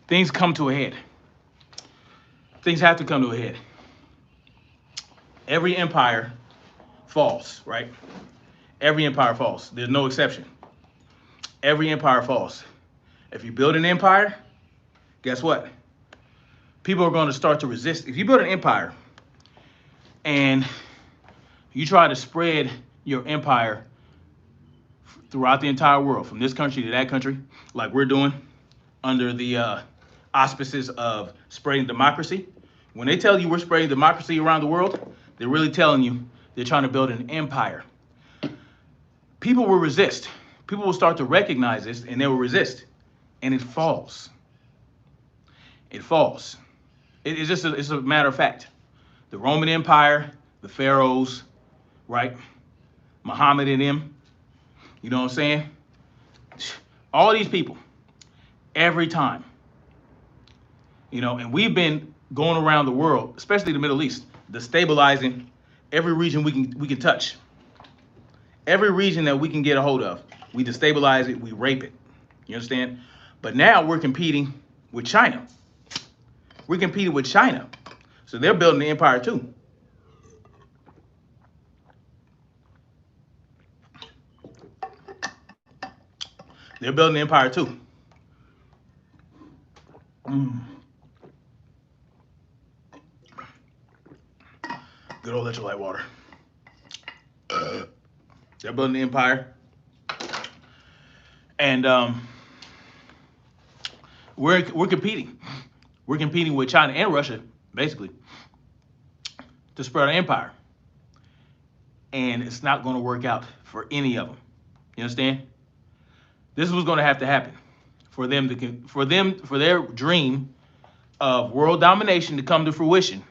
Things come to a head. Things have to come to a head. Every empire falls, right? Every empire falls. There's no exception. Every empire falls. If you build an empire, guess what? people are going to start to resist. If you build an empire and you try to spread your empire throughout the entire world, from this country to that country, like we're doing under the auspices of spreading democracy. When they tell you we're spreading democracy around the world, they're really telling you they're trying to build an empire. People will resist. People will start to recognize this and they will resist. And it falls. It falls. It's a matter of fact. The Roman Empire, the pharaohs, right? Muhammad and them, you know what I'm saying? All these people, every time, you know, and we've been going around the world, especially the Middle East, destabilizing every region we can touch. Every region that we can get a hold of, we destabilize it, we rape it. You understand? But now we're competing with China. We're competing with China. So they're building the empire too. They're building the empire too. Good old electrolyte water. They're building the empire. And we're competing. We're competing with China and Russia, basically, to spread our empire. And it's not going to work out for any of them. You understand? This is what's going to have to happen for their dream of world domination to come to fruition.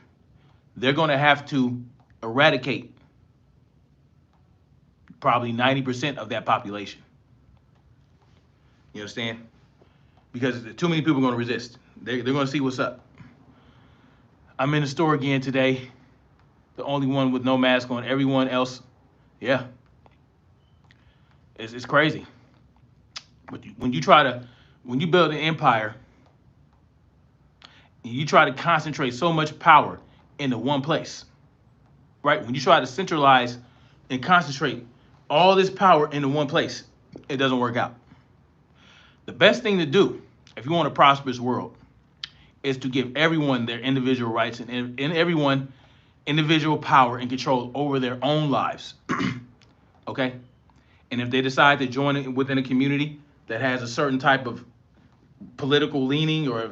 They're going to have to eradicate probably 90% of that population. You understand? Because too many people are going to resist. They're going to see what's up. I'm in the store again today. The only one with no mask on. Everyone else, yeah. It's crazy. But when you build an empire, you try to concentrate so much power into one place, right? When you try to centralize and concentrate all this power into one place, it doesn't work out. The best thing to do, if you want a prosperous world, is to give everyone their individual rights and everyone individual power and control over their own lives. Okay? And if they decide to join it within a community that has a certain type of political leaning or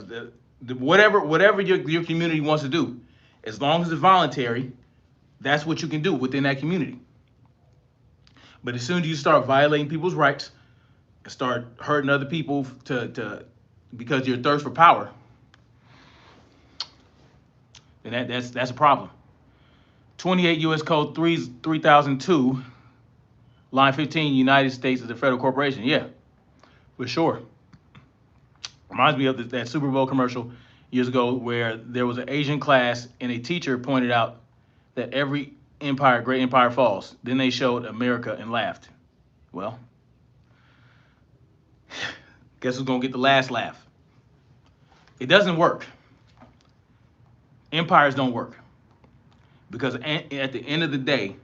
whatever your community wants to do, as long as it's voluntary, that's what you can do within that community. But as soon as you start violating people's rights, start hurting other people because of your thirst for power, then that's a problem. 28 U.S. Code 3002, line 15, United States is a federal corporation. Yeah, for sure. Reminds me of that Super Bowl commercial years ago where there was an Asian class and a teacher pointed out that every great empire falls. Then they showed America and laughed. Well, guess who's going to get the last laugh? It doesn't work. Empires don't work. Because at the end of the day,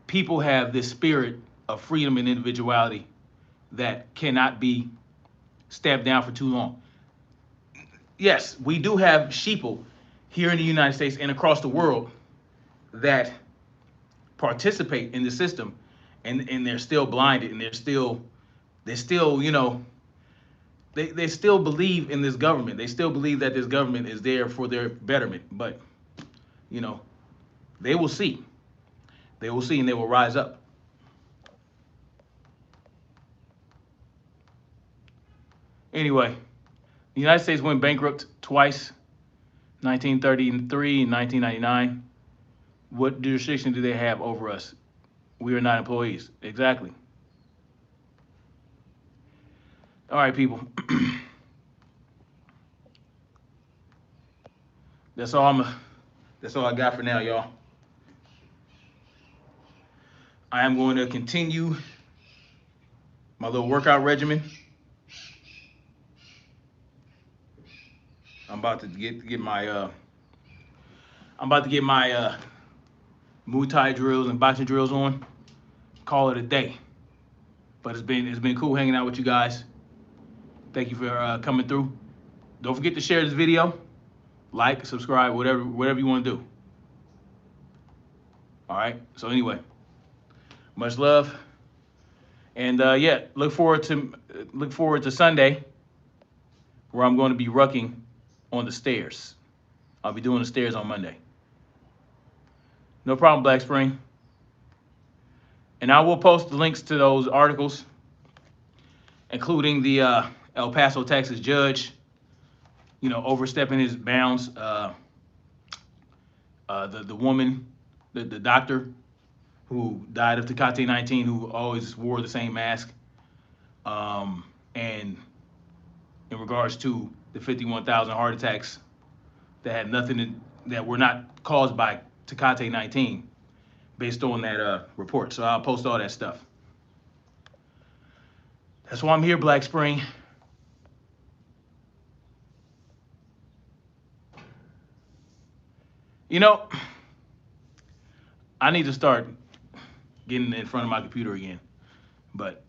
people have this spirit of freedom and individuality that cannot be stamped down for too long. Yes, we do have sheeple here in the United States and across the world that participate in the system, and they're still blinded, and they're still, you know, they still believe in this government. They still believe that this government is there for their betterment. But, you know, they will see. They will see and they will rise up. Anyway, the United States went bankrupt twice, 1933 and 1999. What jurisdiction do they have over us? We are not employees. Exactly. All right, people. That's all I got for now, y'all. I am going to continue my little workout regimen. I'm about to get my Muay Thai drills and boxing drills on. Call it a day. But it's been cool hanging out with you guys. Thank you for coming through. Don't forget to share this video. like, subscribe, whatever you want to do. All right. So anyway, much love, and yeah, look forward to Sunday, where I'm going to be rucking on the stairs. I'll be doing the stairs on Monday. No problem, Black Spring. And I will post the links to those articles, including the El Paso, Texas judge, overstepping his bounds. The woman, the doctor who died of tecate19, who always wore the same mask, and in regards to the 51,000 heart attacks that had that were not caused by tecate19, based on that report. So I'll post all that stuff. That's why I'm here, Black Spring. You know, I need to start getting in front of my computer again. But,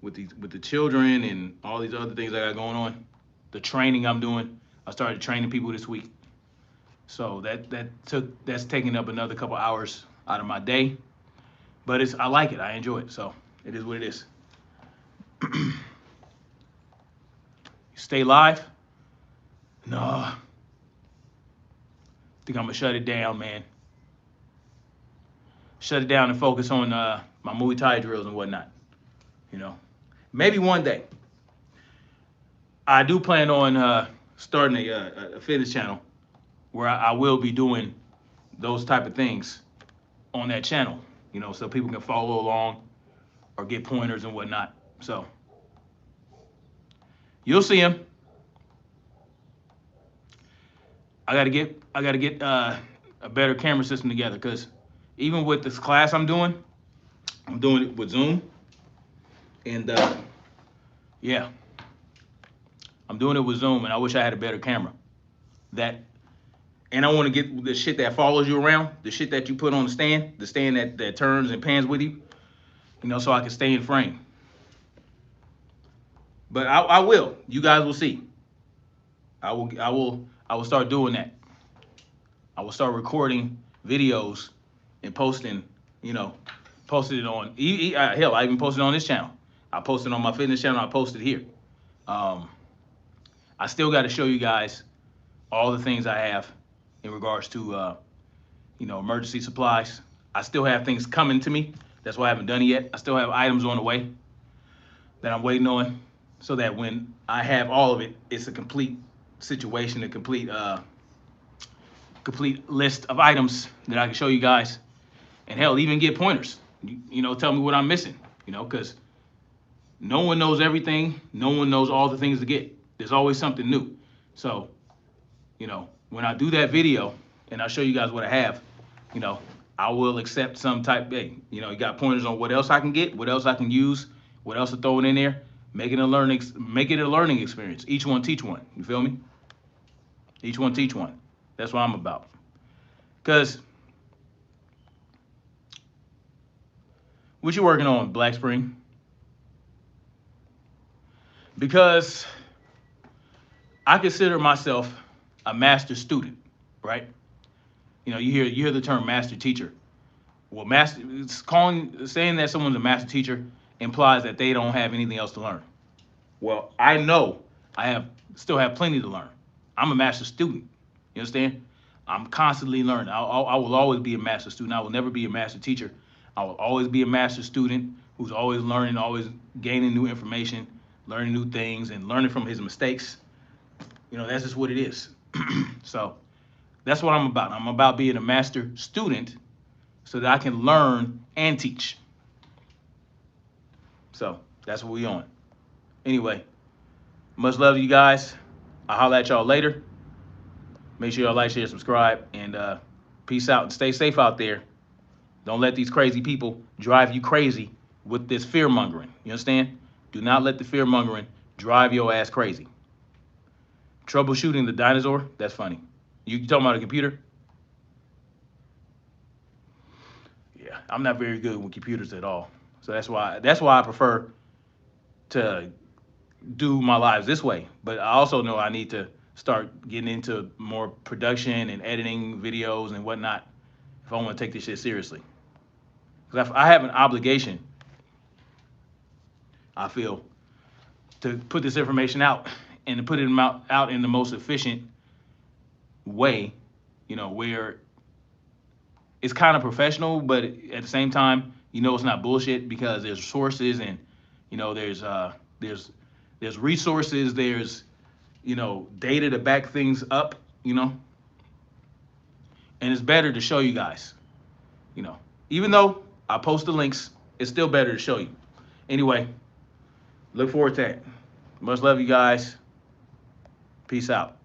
with the children and all these other things I got going on, the training I'm doing, I started training people this week. So that's taking up another couple hours out of my day. But I like it. I enjoy it. So it is what it is. Stay live? No. I think I'm gonna shut it down, man. Shut it down and focus on my Muay Thai drills and whatnot. Maybe one day. I do plan on starting a fitness channel where I will be doing those type of things on that channel, so people can follow along or get pointers and whatnot. So you'll see them. I gotta get a better camera system together, because even with this class I'm doing it with Zoom, and yeah, I'm doing it with Zoom, and I wish I had a better camera. And I want to get the shit that follows you around, the shit that you put on the stand that turns and pans with you, so I can stay in frame. But I will. You guys will see. I will start doing that. I will start recording videos and posting it on, hell, I even posted on this channel. I posted on my fitness channel. I posted here. I still got to show you guys all the things I have in regards to, emergency supplies. I still have things coming to me. That's why I haven't done it yet. I still have items on the way that I'm waiting on, so that when I have all of it, it's a complete situation, a complete list of items that I can show you guys, and hell, even get pointers. Tell me what I'm missing. Because no one knows everything. No one knows all the things to get. There's always something new. So, when I do that video and I show you guys what I have, I will accept some type. Hey, you got pointers on what else I can get, what else I can use, what else to throw it in there. Make it a learning experience. Each one teach one. You feel me? Each one teach one. That's what I'm about. Because what you working on, Black Spring? Because I consider myself a master student, right? You hear the term master teacher. Well, saying that someone's a master teacher implies that they don't have anything else to learn. Well, I know I still have plenty to learn. I'm a master student. You understand? I'm constantly learning. I will always be a master student. I will never be a master teacher. I will always be a master student who's always learning, always gaining new information, learning new things, and learning from his mistakes. That's just what it is. So that's what I'm about. I'm about being a master student so that I can learn and teach. So that's what we on. Anyway, much love to you guys. I'll holler at y'all later. Make sure y'all like, share, subscribe, and peace out and stay safe out there. Don't let these crazy people drive you crazy with this fear mongering. You understand? Do not let the fear mongering drive your ass crazy. Troubleshooting the dinosaur? That's funny. You talking about a computer? Yeah, I'm not very good with computers at all. So that's why I prefer to do my lives this way. But I also know I need to start getting into more production and editing videos and whatnot if I want to take this shit seriously. Because I have an obligation, I feel, to put this information out and to put it out in the most efficient way, where it's kind of professional, but at the same time, it's not bullshit because there's sources and, there's resources, there's, data to back things up, and it's better to show you guys, even though I post the links, it's still better to show you. Anyway, look forward to it. Much love, you guys. Peace out.